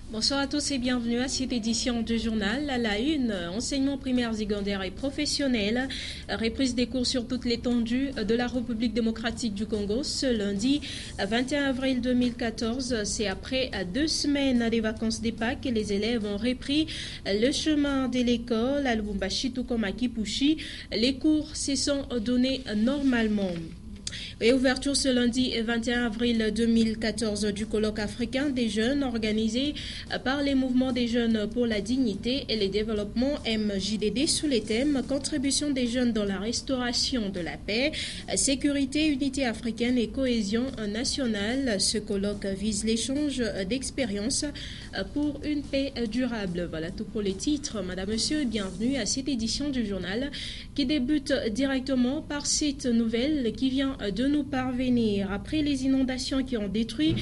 Bonsoir à tous et bienvenue à cette édition du journal. À la une, enseignement primaire, secondaire et professionnel, reprise des cours sur toute l'étendue de la République démocratique du Congo ce lundi 21 avril 2014. C'est après 2 semaines des vacances des Pâques que les élèves ont repris le chemin de l'école à Lubumbashi tout comme à Kipushi. Les cours se sont donnés normalement. Et ouverture ce lundi 21 avril 2014 du colloque africain des jeunes organisé par les mouvements des jeunes pour la dignité et le développement MJDD sous les thèmes contribution des jeunes dans la restauration de la paix, sécurité, unité africaine et cohésion nationale. Ce colloque vise l'échange d'expériences pour une paix durable. Voilà tout pour les titres. Madame, Monsieur, bienvenue à cette édition du journal qui débute directement par cette nouvelle qui vient de nous parvenir. Après les inondations qui ont détruit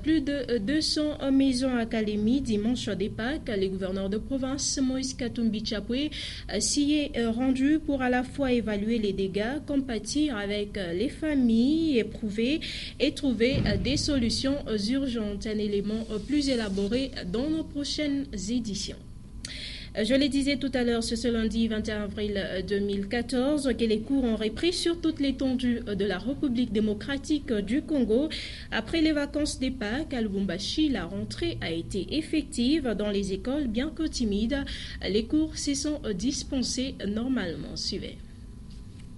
plus de 200 maisons à Kalemi dimanche des Pâques, le gouverneur de province Moïse Katumbi Chapwe s'y est rendu pour à la fois évaluer les dégâts, compatir avec les familles éprouvées et trouver des solutions urgentes. Un élément plus élaboré dans nos prochaines éditions. Je le disais tout à l'heure, ce lundi 21 avril 2014, que les cours ont repris sur toute l'étendue de la République démocratique du Congo. Après les vacances des Pâques à Lubumbashi, la rentrée a été effective dans les écoles, bien que timides. Les cours se sont dispensés normalement. Suivez.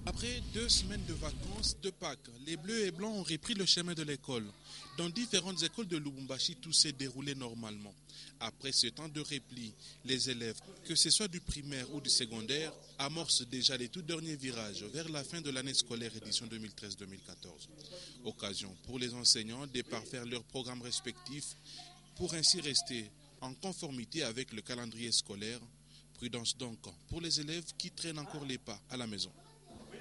Après 2 semaines de vacances de Pâques, les Bleus et Blancs ont repris le chemin de l'école. Dans différentes écoles de Lubumbashi, tout s'est déroulé normalement. Après ce temps de repli, les élèves, que ce soit du primaire ou du secondaire, amorcent déjà les tout derniers virages vers la fin de l'année scolaire édition 2013-2014. Occasion pour les enseignants de parfaire leurs programmes respectifs pour ainsi rester en conformité avec le calendrier scolaire. Prudence donc pour les élèves qui traînent encore les pas à la maison.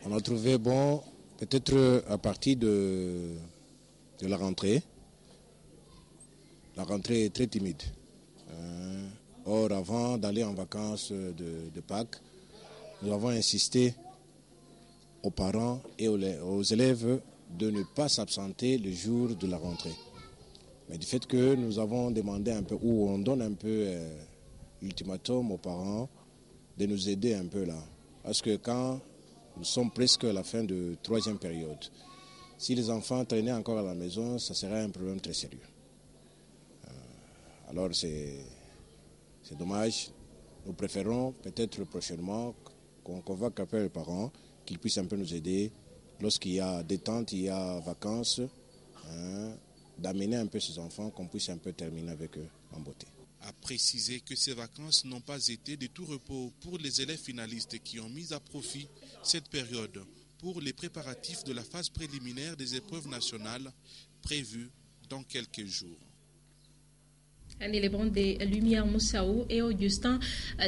On a trouvé bon, peut-être à partir de la rentrée est très timide. Or, avant d'aller en vacances de Pâques, nous avons insisté aux parents et aux élèves de ne pas s'absenter le jour de la rentrée. Mais du fait que nous avons demandé un peu, ou on donne un peu l'ultimatum aux parents de nous aider un peu là. Parce que quand nous sommes presque à la fin de 3e période, si les enfants traînaient encore à la maison, ça serait un problème très sérieux. Alors c'est dommage. Nous préférons peut-être prochainement qu'on convoque un peu les parents, qu'ils puissent un peu nous aider lorsqu'il y a détente, il y a vacances, d'amener un peu ces enfants, qu'on puisse un peu terminer avec eux en beauté. A préciser que ces vacances n'ont pas été de tout repos pour les élèves finalistes qui ont mis à profit cette période pour les préparatifs de la phase préliminaire des épreuves nationales prévues dans quelques jours. Un élément des Lumières Moussaou et Augustin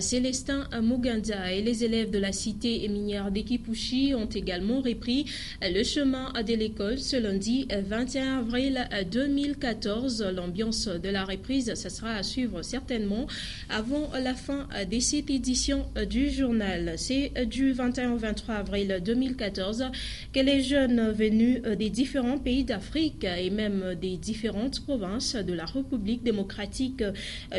Célestin Muganda et les élèves de la cité minière d'Ekipushi ont également repris le chemin de l'école ce lundi 21 avril 2014. L'ambiance de la reprise, ça sera à suivre certainement avant la fin de cette édition du journal. C'est du 21 au 23 avril 2014 que les jeunes venus des différents pays d'Afrique et même des différentes provinces de la République démocratique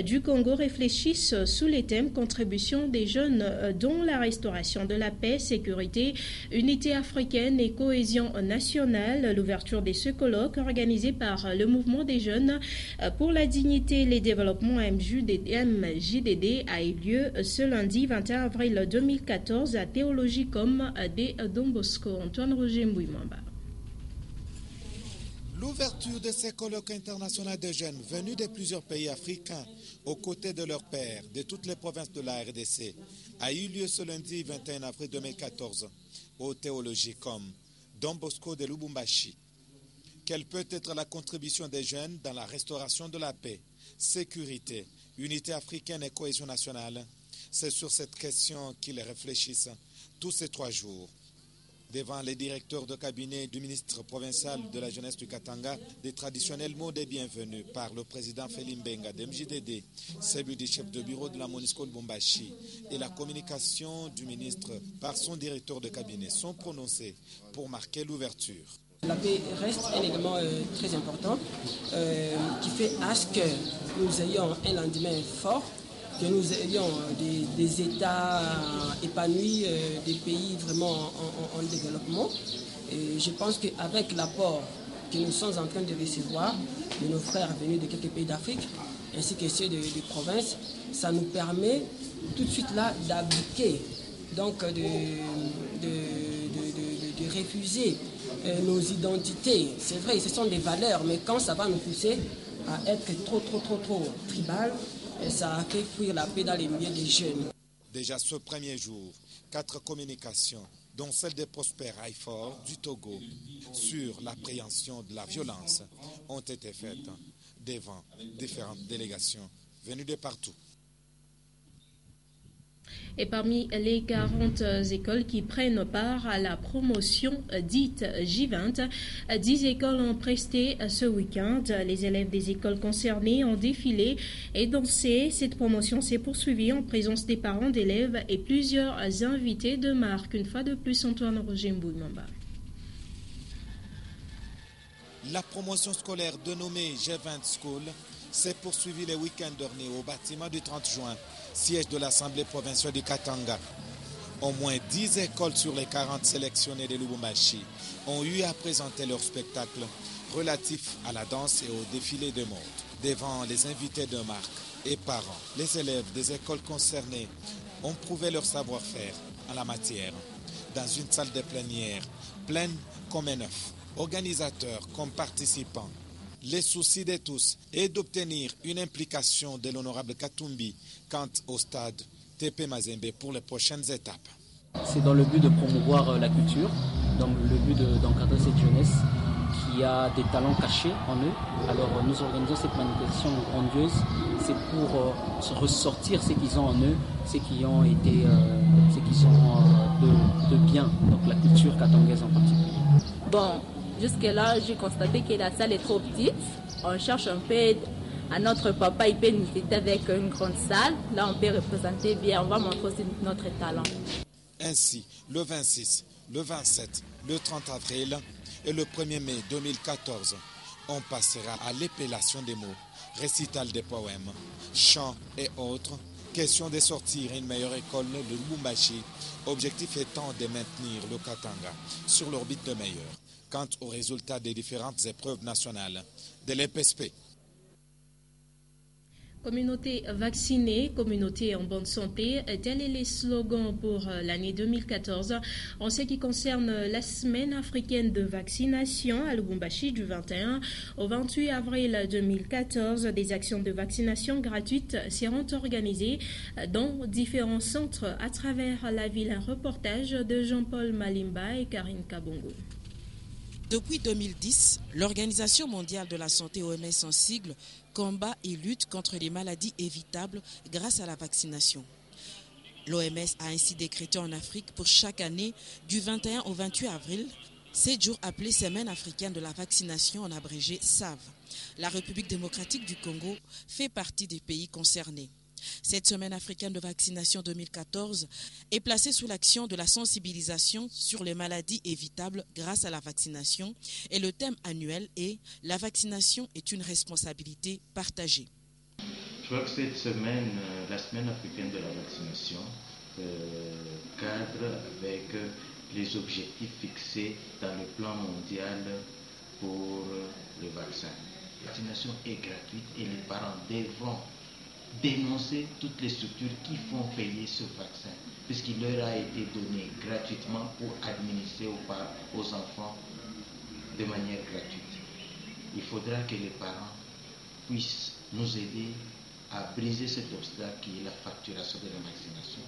du Congo réfléchissent sous les thèmes contribution des jeunes dont la restauration de la paix, sécurité, unité africaine et cohésion nationale. L'ouverture de ce colloque organisé par le mouvement des jeunes pour la dignité et le développement MJDD a eu lieu ce lundi 21 avril 2014 à Théologicum de Don Bosco. Antoine Roger Mbouimamba. L'ouverture de ces colloques internationaux de jeunes venus de plusieurs pays africains aux côtés de leurs pairs de toutes les provinces de la RDC a eu lieu ce lundi 21 avril 2014 au Théologicum Don Bosco de Lubumbashi. Quelle peut être la contribution des jeunes dans la restauration de la paix, sécurité, unité africaine et cohésion nationale? C'est sur cette question qu'ils réfléchissent tous ces 3 jours. Devant les directeurs de cabinet du ministre provincial de la jeunesse du Katanga, des traditionnels mots de bienvenue par le président Félim Benga de MJDD, celui du chef de bureau de la MONUSCO Lubumbashi et la communication du ministre par son directeur de cabinet sont prononcés pour marquer l'ouverture. La paix reste un élément très important qui fait à ce que nous ayons un lendemain fort, que nous ayons des États épanouis, des pays vraiment en développement. Et je pense qu'avec l'apport que nous sommes en train de recevoir de nos frères venus de quelques pays d'Afrique, ainsi que ceux des provinces, ça nous permet tout de suite là d'abdiquer, donc de refuser nos identités. C'est vrai, ce sont des valeurs, mais quand ça va nous pousser à être trop tribal, ça a fait fuir la paix dans les milieux des jeunes. Déjà ce premier jour, 4 communications, dont celle de Prosper Haïfort du Togo, sur l'appréhension de la violence, ont été faites devant différentes délégations venues de partout. Et parmi les 40 écoles qui prennent part à la promotion dite J20, 10 écoles ont presté ce week-end. Les élèves des écoles concernées ont défilé et dansé. Cette promotion s'est poursuivie en présence des parents d'élèves et plusieurs invités de marque. Une fois de plus, Antoine Roger-Mboumamba. La promotion scolaire dénommée J20 School s'est poursuivie le week-end dernier au bâtiment du 30 juin, siège de l'Assemblée provinciale du Katanga. Au moins 10 écoles sur les 40 sélectionnées de Lubumbashi ont eu à présenter leur spectacle relatif à la danse et au défilé de mode. Devant les invités de marque et parents, les élèves des écoles concernées ont prouvé leur savoir-faire en la matière dans une salle de plénière pleine comme un œuf. Organisateurs comme participants, les soucis de tous est d'obtenir une implication de l'honorable Katumbi quant au stade TP Mazembe pour les prochaines étapes. C'est dans le but de promouvoir la culture, dans le but d'encadrer cette jeunesse qui a des talents cachés en eux. Alors nous organisons cette manifestation grandiose, c'est pour ressortir ce qu'ils ont en eux, ce qui ont été, ce qui sont de bien, donc la culture katangaise en particulier. Bon, jusque-là, j'ai constaté que la salle est trop petite. On cherche un peu à notre papa, il peut nous aider avec une grande salle. Là, on peut représenter bien, on va montrer aussi notre talent. Ainsi, le 26, le 27, le 30 avril et le 1er mai 2014, on passera à l'épellation des mots, récital des poèmes, chants et autres. Question de sortir une meilleure école de Lubumbashi, objectif étant de maintenir le Katanga sur l'orbite de meilleur quant aux résultats des différentes épreuves nationales de l'EPSP. Communauté vaccinée, communauté en bonne santé, tel est le slogan pour l'année 2014. En ce qui concerne la semaine africaine de vaccination à Lubumbashi du 21 au 28 avril 2014, des actions de vaccination gratuites seront organisées dans différents centres à travers la ville. Un reportage de Jean-Paul Malimba et Karine Kabongo. Depuis 2010, l'Organisation mondiale de la santé OMS en sigle combat et lutte contre les maladies évitables grâce à la vaccination. L'OMS a ainsi décrété en Afrique pour chaque année du 21 au 28 avril 7 jours appelés Semaine africaine de la vaccination en abrégé SAV. La République démocratique du Congo fait partie des pays concernés. Cette semaine africaine de vaccination 2014 est placée sous l'action de la sensibilisation sur les maladies évitables grâce à la vaccination et le thème annuel est « La vaccination est une responsabilité partagée ». Je crois que cette semaine, la semaine africaine de la vaccination, cadre avec les objectifs fixés dans le plan mondial pour le vaccin. La vaccination est gratuite et les parents devront dénoncer toutes les structures qui font payer ce vaccin, puisqu'il leur a été donné gratuitement pour administrer aux enfants de manière gratuite. Il faudra que les parents puissent nous aider à briser cet obstacle qui est la facturation de la vaccination,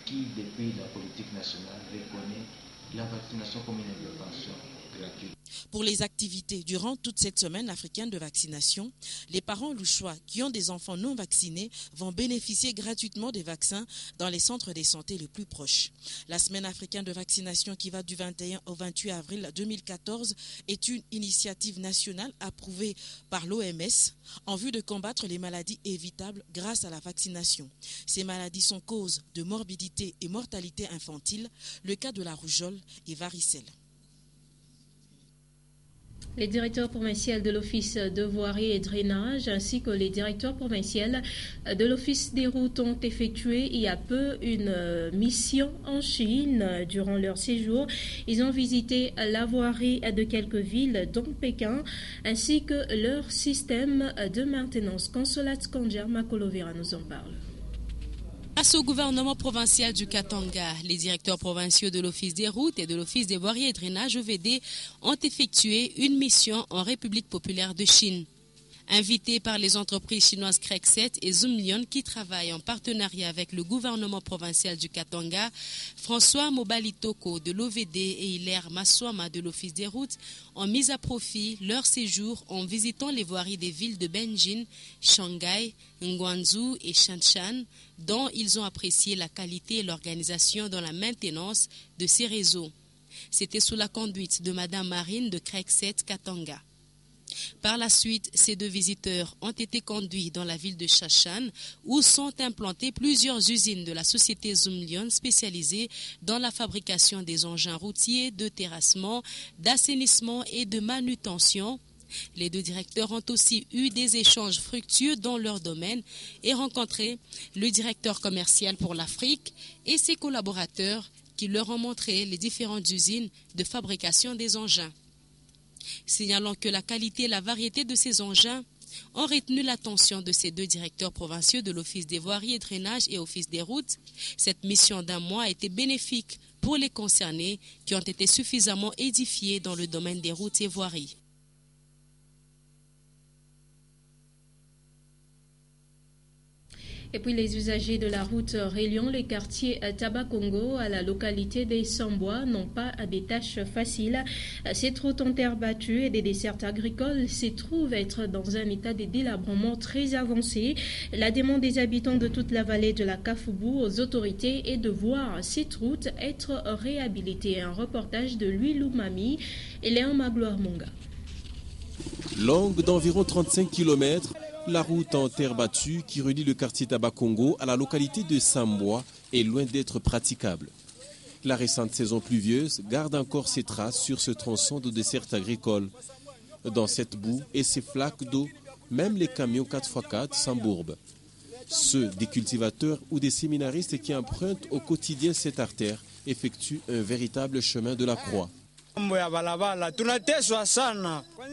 qui depuis la politique nationale reconnaît la vaccination comme une intervention gratuite. Pour les activités durant toute cette semaine africaine de vaccination, les parents louchois qui ont des enfants non vaccinés vont bénéficier gratuitement des vaccins dans les centres de santé les plus proches. La semaine africaine de vaccination qui va du 21 au 28 avril 2014 est une initiative nationale approuvée par l'OMS en vue de combattre les maladies évitables grâce à la vaccination. Ces maladies sont cause de morbidité et mortalité infantile, le cas de la rougeole et varicelle. Les directeurs provinciaux de l'Office de voirie et drainage ainsi que les directeurs provinciaux de l'Office des routes ont effectué il y a peu une mission en Chine. Durant leur séjour, ils ont visité la voirie de quelques villes dont Pékin ainsi que leur système de maintenance. Consolat Kandja Makolovera nous en parle. Face au gouvernement provincial du Katanga, les directeurs provinciaux de l'Office des routes et de l'Office des voiries et drainage OVD ont effectué une mission en République populaire de Chine. Invités par les entreprises chinoises Krexet et Zoomlion qui travaillent en partenariat avec le gouvernement provincial du Katanga, François Mobalitoko de l'OVD et Hilaire Maswama de l'Office des routes ont mis à profit leur séjour en visitant les voiries des villes de Benjin, Shanghai, Guangzhou et Shanshan, dont ils ont apprécié la qualité et l'organisation dans la maintenance de ces réseaux. C'était sous la conduite de Madame Marine de Krexet Katanga. Par la suite, ces deux visiteurs ont été conduits dans la ville de Shashan où sont implantées plusieurs usines de la société Zoomlion spécialisées dans la fabrication des engins routiers, de terrassement, d'assainissement et de manutention. Les deux directeurs ont aussi eu des échanges fructueux dans leur domaine et rencontré le directeur commercial pour l'Afrique et ses collaborateurs qui leur ont montré les différentes usines de fabrication des engins. Signalant que la qualité et la variété de ces engins ont retenu l'attention de ces deux directeurs provinciaux de l'Office des voiries et drainage et Office des routes, cette mission d'un mois a été bénéfique pour les concernés qui ont été suffisamment édifiés dans le domaine des routes et voiries. Et puis les usagers de la route reliant les quartiers Tabakongo à la localité des Sambois n'ont pas des tâches faciles. Cette route en terre battue et des dessertes agricoles se trouve être dans un état de délabrement très avancé. La demande des habitants de toute la vallée de la Kafoubou aux autorités est de voir cette route être réhabilitée. Un reportage de Louis Loumami et Léon Magloire Monga. Longue d'environ 35 km, la route en terre battue qui relie le quartier Tabakongo à la localité de Sambois est loin d'être praticable. La récente saison pluvieuse garde encore ses traces sur ce tronçon de desserte agricole. Dans cette boue et ces flaques d'eau, même les camions 4x4 s'embourbent. Ceux des cultivateurs ou des séminaristes qui empruntent au quotidien cette artère effectuent un véritable chemin de la croix.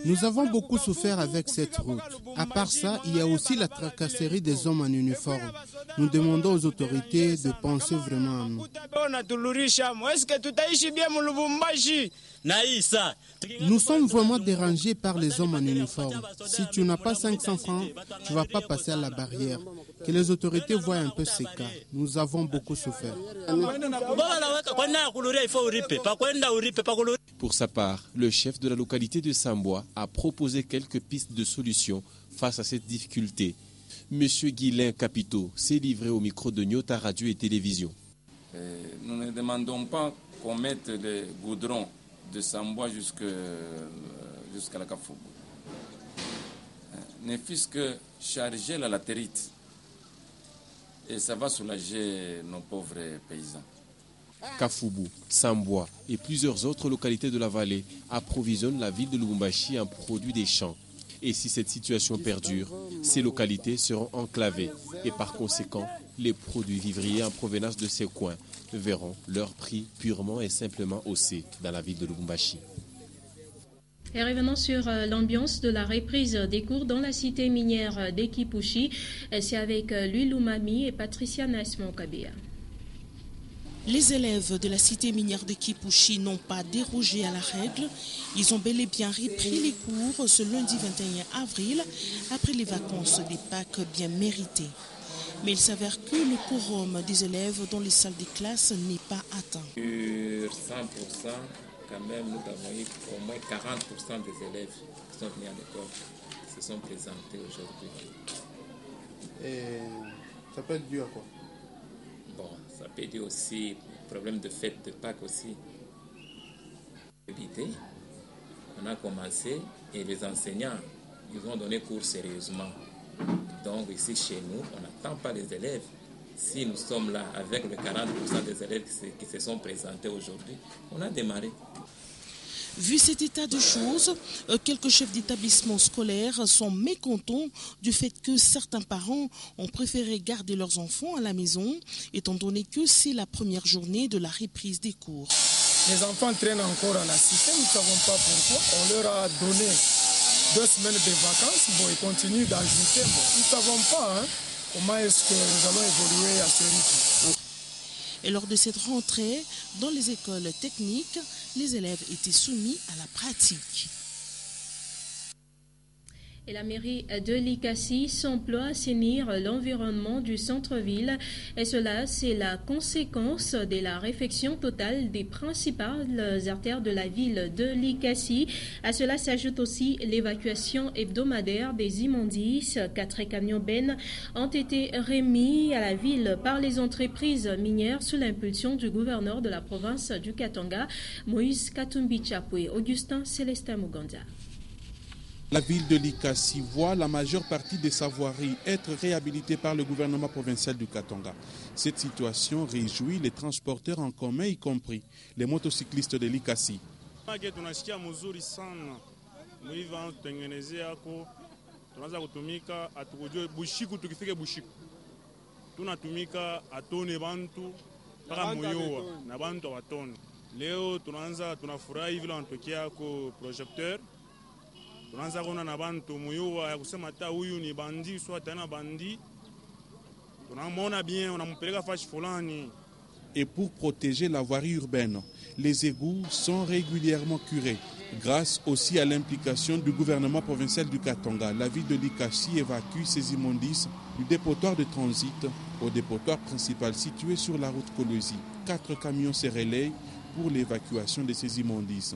Nous avons beaucoup souffert avec cette route. À part ça, il y a aussi la tracasserie des hommes en uniforme. Nous demandons aux autorités de penser vraiment à nous. Nous sommes vraiment dérangés par les hommes en uniforme. Si tu n'as pas 500 francs, tu ne vas pas passer à la barrière. Que les autorités voient un peu ces cas. Nous avons beaucoup souffert. Pour sa part, le chef de la localité de Sambois a proposé quelques pistes de solutions face à cette difficulté. Monsieur Guilain Capito s'est livré au micro de Nyota Radio et Télévision. Nous ne demandons pas qu'on mette les goudrons de Sambois jusqu'à la Kafoubou. Ne fût-ce que charger la latérite. Et ça va soulager nos pauvres paysans. Kafoubou, Sambois et plusieurs autres localités de la vallée approvisionnent la ville de Lubumbashi en produits des champs. Et si cette situation perdure, ces localités seront enclavées et par conséquent, les produits vivriers en provenance de ces coins verront leur prix purement et simplement haussé dans la ville de Lubumbashi. Et revenons sur l'ambiance de la reprise des cours dans la cité minière d'Ekipushi. C'est avec Louis Loumami et Patricia Nasmo-Kabea. Les élèves de la cité minière de Kipushi n'ont pas dérogé à la règle. Ils ont bel et bien repris les cours ce lundi 21 avril après les vacances des Pâques bien méritées. Mais il s'avère que le quorum des élèves dans les salles de classe n'est pas atteint. Sur 100%, quand même, nous avons eu au moins 40% des élèves qui sont venus à l'école se sont présentés aujourd'hui. Et ça peut être dû à quoi? Bon, ça peut être aussi problème de fête de Pâques aussi. L'idée, on a commencé et les enseignants, ils ont donné cours sérieusement. Donc ici chez nous, on n'attend pas les élèves. Si nous sommes là avec les 40% des élèves qui se sont présentés aujourd'hui, on a démarré. Vu cet état de choses, quelques chefs d'établissement scolaires sont mécontents du fait que certains parents ont préféré garder leurs enfants à la maison, étant donné que c'est la première journée de la reprise des cours. Les enfants traînent encore à la cité, nous ne savons pas pourquoi. On leur a donné 2 semaines de vacances, ils continuent d'ajouter. Nous ne savons pas comment est-ce que nous allons évoluer à ce rythme. Et lors de cette rentrée, dans les écoles techniques, les élèves étaient soumis à la pratique. Et la mairie de Likassi s'emploie à assainir l'environnement du centre-ville. Et cela, c'est la conséquence de la réfection totale des principales artères de la ville de Likassi. À cela s'ajoute aussi l'évacuation hebdomadaire des immondices. 4 camions bennes ont été remis à la ville par les entreprises minières sous l'impulsion du gouverneur de la province du Katanga, Moïse Katumbi Chapwe. Augustin Célestin Muganda. La ville de Likassi voit la majeure partie des sa voirie être réhabilitée par le gouvernement provincial du Katanga. Cette situation réjouit les transporteurs en commun, y compris les motocyclistes de Likassi. Et pour protéger la voirie urbaine, les égouts sont régulièrement curés. Grâce aussi à l'implication du gouvernement provincial du Katanga, la ville de Likassi évacue ses immondices du dépotoir de transit au dépotoir principal situé sur la route Kolwezi. 4 camions se relayent pour l'évacuation de ces immondices.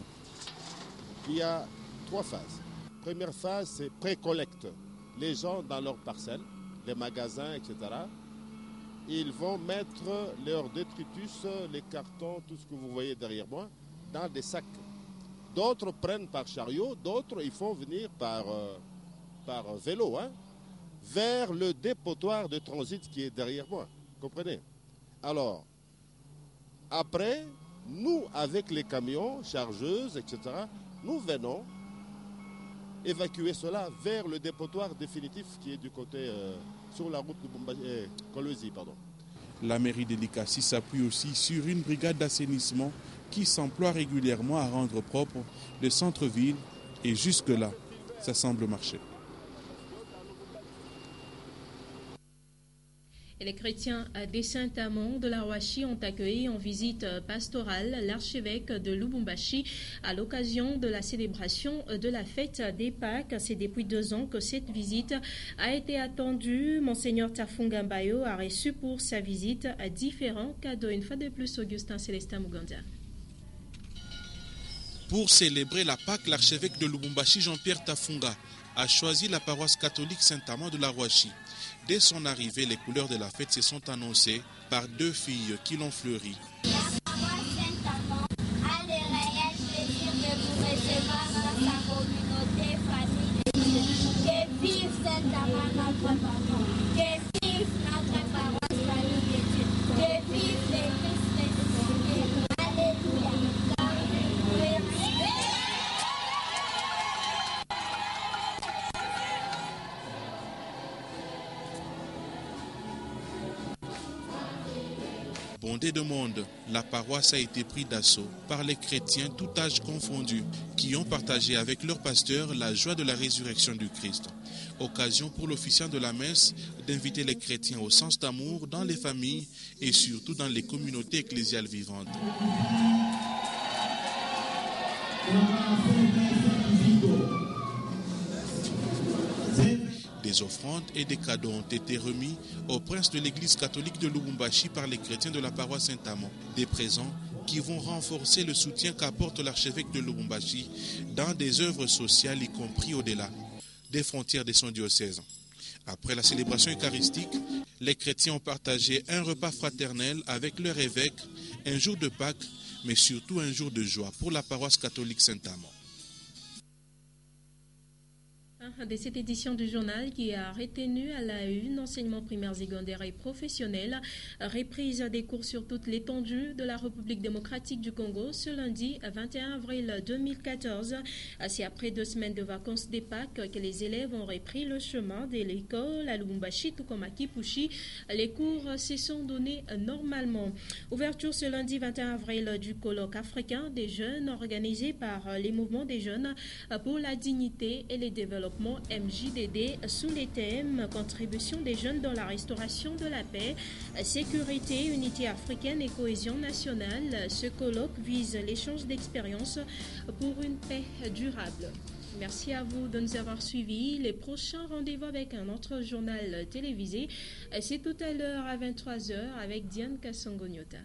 Il y a 3 phases. Première phase, c'est pré-collecte. Les gens dans leurs parcelles, les magasins, etc., ils vont mettre leurs détritus, les cartons, tout ce que vous voyez derrière moi, dans des sacs. D'autres prennent par chariot, d'autres ils font venir par vélo, vers le dépotoir de transit qui est derrière moi. Comprenez? Alors, après, nous, avec les camions, chargeuses, etc., nous venons évacuer cela vers le dépotoir définitif qui est du côté sur la route de Kolwezi. La mairie de Likassi s'appuie aussi sur une brigade d'assainissement qui s'emploie régulièrement à rendre propre le centre-ville et jusque-là, ça semble marcher. Et les chrétiens des Saint-Amand de la Rouachi ont accueilli en visite pastorale l'archevêque de Lubumbashi à l'occasion de la célébration de la fête des Pâques. C'est depuis 2 ans que cette visite a été attendue. Monseigneur Tafunga Mbayo a reçu pour sa visite différents cadeaux. Une fois de plus, Augustin Célestin Muganda. Pour célébrer la Pâque, l'archevêque de Lubumbashi, Jean-Pierre Tafunga, a choisi la paroisse catholique Saint-Amand de la Rouachi. Dès son arrivée, les couleurs de la fête se sont annoncées par 2 filles qui l'ont fleuri. La paroisse Saint-Amand a le réel plaisir de vous recevoir dans sa communauté, famille de Dieu. Que vive Saint-Amand, notre papa. Que vive notre paroisse, famille de Dieu. Que vive l'Église ressuscitée. Alléluia. Bondée de monde, la paroisse a été prise d'assaut par les chrétiens tout âge confondus qui ont partagé avec leur pasteur la joie de la résurrection du Christ. Occasion pour l'officiant de la messe d'inviter les chrétiens au sens d'amour dans les familles et surtout dans les communautés ecclésiales vivantes. Des offrandes et des cadeaux ont été remis au prince de l'église catholique de Lubumbashi par les chrétiens de la paroisse Saint-Amand. Des présents qui vont renforcer le soutien qu'apporte l'archevêque de Lubumbashi dans des œuvres sociales, y compris au-delà des frontières de son diocèse. Après la célébration eucharistique, les chrétiens ont partagé un repas fraternel avec leur évêque, un jour de Pâques, mais surtout un jour de joie pour la paroisse catholique Saint-Amand. De cette édition du journal qui a retenu à la une enseignement primaire, secondaire et professionnel, reprise des cours sur toute l'étendue de la République démocratique du Congo ce lundi 21 avril 2014. C'est après 2 semaines de vacances des Pâques que les élèves ont repris le chemin de l'école à Lubumbashi tout comme à Kipushi. Les cours se sont donnés normalement. Ouverture ce lundi 21 avril du colloque africain des jeunes organisé par les mouvements des jeunes pour la dignité et les développements MJDD sous les thèmes contribution des jeunes dans la restauration de la paix, sécurité, unité africaine et cohésion nationale. Ce colloque vise l'échange d'expériences pour une paix durable. Merci à vous de nous avoir suivis. Les prochains rendez-vous avec un autre journal télévisé, c'est tout à l'heure à 23h avec Diane Kassongo-Nyota.